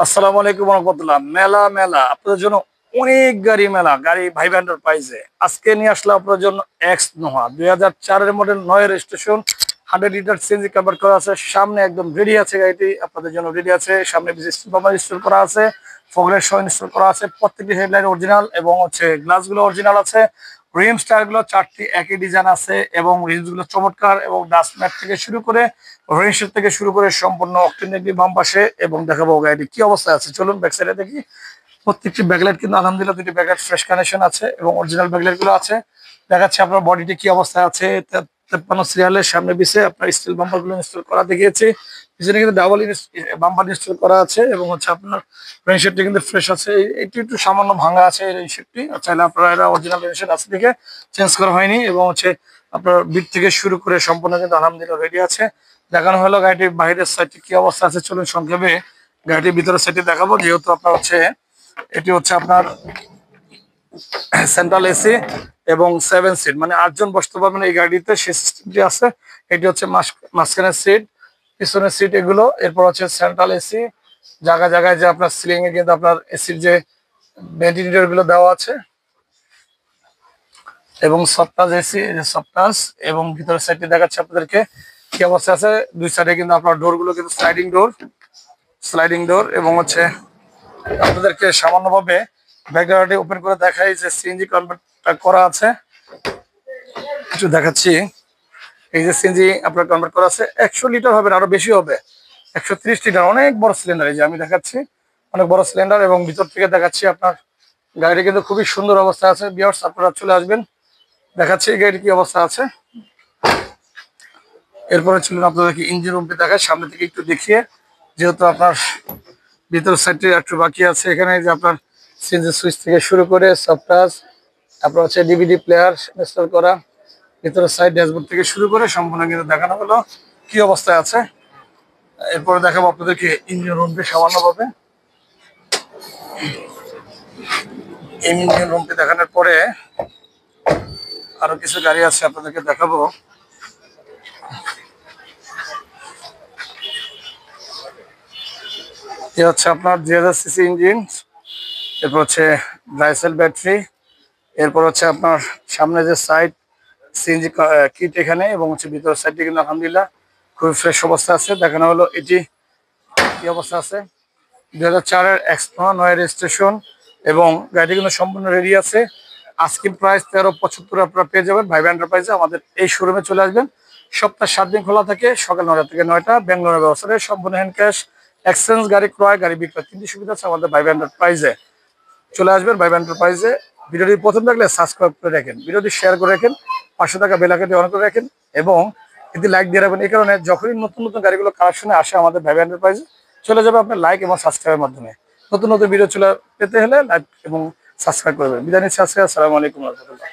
আসসালামু আলাইকুম রহমতুল্লাহ। মেলা মেলা আপনাদের জন্য অনেক গাড়ি মেলা গাড়ি ভাই ব্যান্ডার প্রাইজে আজকে নিয়ে আসলাম আপনার জন্য এক্স নোহা 2004-এর model, 9 registration, 100 litre CNG convert করা আছে। সামনে একদম রেডি আছে, গাড়িটি আপনাদের জন্য রেডি আছে। সামনে ইনস্টল করা আছে, ফগলেট সহ ইনস্টল করা আছে। প্রত্যেকটি হেডলাইট অরিজিনাল এবং গ্লাসগুলো অরিজিনাল আছে। রিম স্টার গুলো চারটি একই ডিজাইন আছে এবং রিমস গুলো চমৎকার এবং ডাস্ট ম্যাট থেকে শুরু করে রেনশেড থেকে শুরু করে সম্পূর্ণ অক্টেনেটি বাম পাশে এবং দেখাবো গাড়িটি কি অবস্থায় আছে। চলুন ব্যাক সাইডে দেখি। প্রত্যেকটি ব্যাকলাইট কিন্তু আলহামদুলিল্লাহ দুটি ব্যাকলাইট ফ্রেশ কানেকশন আছে এবং অরিজিনাল ব্যাকলাইট গুলো আছে। দেখাচ্ছে আপনার বডিটি কি অবস্থায় আছে। 53 সিরিয়ালের সামনে পিছে আপনার স্টিল বাম্পার গুলো ইনস্টল করা দেখিয়েছি। পিছনে কিন্তু ডাবল বাম্পার ইনস্টল করা আছে এবং আপনার রেনশেডটি কিন্তু ফ্রেশ আছে। এটি একটু সামান্য ভাঙা আছে এই রেনশেডটি, চাইলে আপনারা এটা অরিজিনাল রেনশেড আছে দেখে চেঞ্জ করা হয়নি এবং আপনার বিট থেকে শুরু করে সম্পূর্ণ কিন্তু আলহামদুলিল্লাহ রেডি আছে। দেখানো হলো গাড়িটির বাইরের সাইডটি কি অবস্থা আছে। চলুন সংক্ষেপে গাড়িটির ভিতরের সাইডটি দেখাবো। যেহেতু আপনার এটি আপনার সেন্ট্রাল এসি এবং 7 সিট, মানে 8 জন বসতে পারবেন এই গাড়িতে, সেই সিস্টেমটি আছে। এটি মাঝখানের সিট, পিছনের সিট এগুলো। এরপর সেন্ট্রাল এসি, জায়গায় জায়গায় যে আপনার সিলিং এ কিন্তু আপনার এসির যে ভেন্টিলেটর গুলো দেওয়া আছে এবং সফটাচ এসি, সফটাচ এবং ভিতরের সাইডটি দেখাচ্ছে আপনাদেরকে কি অবস্থা আছে। দুই সাইডে কিন্তু আপনার ডোর গুলো কিন্তু স্লাইডিং ডোর এবং আপনাদেরকে সামান্যভাবে ব্যাকগ্রাউন্ডে ওপেন করে দেখাই যে সিএনজি কনভার্টটা করা আছে। কিছু দেখাচ্ছি। এই যে সিএনজি আপনার কনভার্ট করা আছে, 100 লিটার হবে না, আরো বেশি হবে, 130 লিটার, অনেক বড় সিলিন্ডার। এই যে আমি দেখাচ্ছি অনেক বড় সিলিন্ডার এবং ভিতর থেকে দেখাচ্ছি আপনার গাড়িটি কিন্তু খুবই সুন্দর অবস্থা আছে। ভিউয়ার্স আপনারা চলে আসবেন, দেখাচ্ছি এই গাড়িটি কি অবস্থা আছে। এরপরে চলুন আপনাদেরকে ইঞ্জিন রুমটি দেখায় সামনে থেকে একটু দেখিয়ে, যেহেতু আপনার ভিতর সাইডটি একটু বাকি আছে। এখানে যে আপনার সিএনজি সুইচ থেকে শুরু করে সফটাচ, তারপর ডিভিডি প্লেয়ার ইনস্টল করা, ভিতরের সাইড ড্যাশবোর্ড থেকে শুরু করে সম্পূর্ণ কিন্তু দেখানো হলো কি অবস্থায় আছে। এরপরে দেখাবো আপনাদেরকে ইঞ্জিন রুমটি সামান্যভাবে। ইঞ্জিন রুমটি দেখানোর পরে আরো কিছু গাড়ি আছে আপনাদেরকে দেখাবো। এ আপনার 2000 সিসি ইঞ্জিন, এরপর ড্রাইসেল ব্যাটারি, এরপর আপনার সামনে যে সাইড সিএনজি কিট এখানে এবং ভিতরের সাইডটি কিন্তু আলহামদুলিল্লাহ খুবই ফ্রেশ অবস্থা আছে। দেখানো হলো এটি কি অবস্থা আছে। 2004-এর এক্সনোয়া 9 রেজিস্ট্রেশন এবং গাড়িটি কিন্তু সম্পূর্ণ রেডি আছে। আজকের প্রাইস 1375 আপনারা পেয়ে যাবেন ভাই এন্টারপ্রাইজে। আমাদের এই শোরুমে চলে আসবেন। সপ্তাহে 7 দিন খোলা থাকে, সকাল 9টা থেকে 9টা। ব্যাঙ্গালোরের ব্যবস্থা সম্পূর্ণ হ্যান্ড ক্যাশ, এক্সচেঞ্জ, গাড়ি ক্রয়, গাড়ি বিক্রয়, তিনটি সুবিধা আছে আমাদের ভাই এন্টারপ্রাইজে। চলে আসবেন ভাই এন্টারপ্রাইজে। ভিডিওটি প্রথম দেখলে সাবস্ক্রাইব করে রাখেন, ভিডিওটি শেয়ার করে রাখেন, 500 টাকা বেল আইকনটি অন করে রাখেন এবং এটি লাইক দিয়ে রাখবেন। এই কারণে যখনই নতুন নতুন গাড়িগুলো কালেকশনে আসে আমাদের ভাই এন্টারপ্রাইজে, চলে যাবে আপনার লাইক এবং সাবস্ক্রাইবের মাধ্যমে। নতুন নতুন ভিডিও পেতে হলে লাইক এবং সাবস্ক্রাইব করবেন। বিদায় নিচ্ছি আজকে। আসসালামু আলাইকুম রহমতুল্লাহ।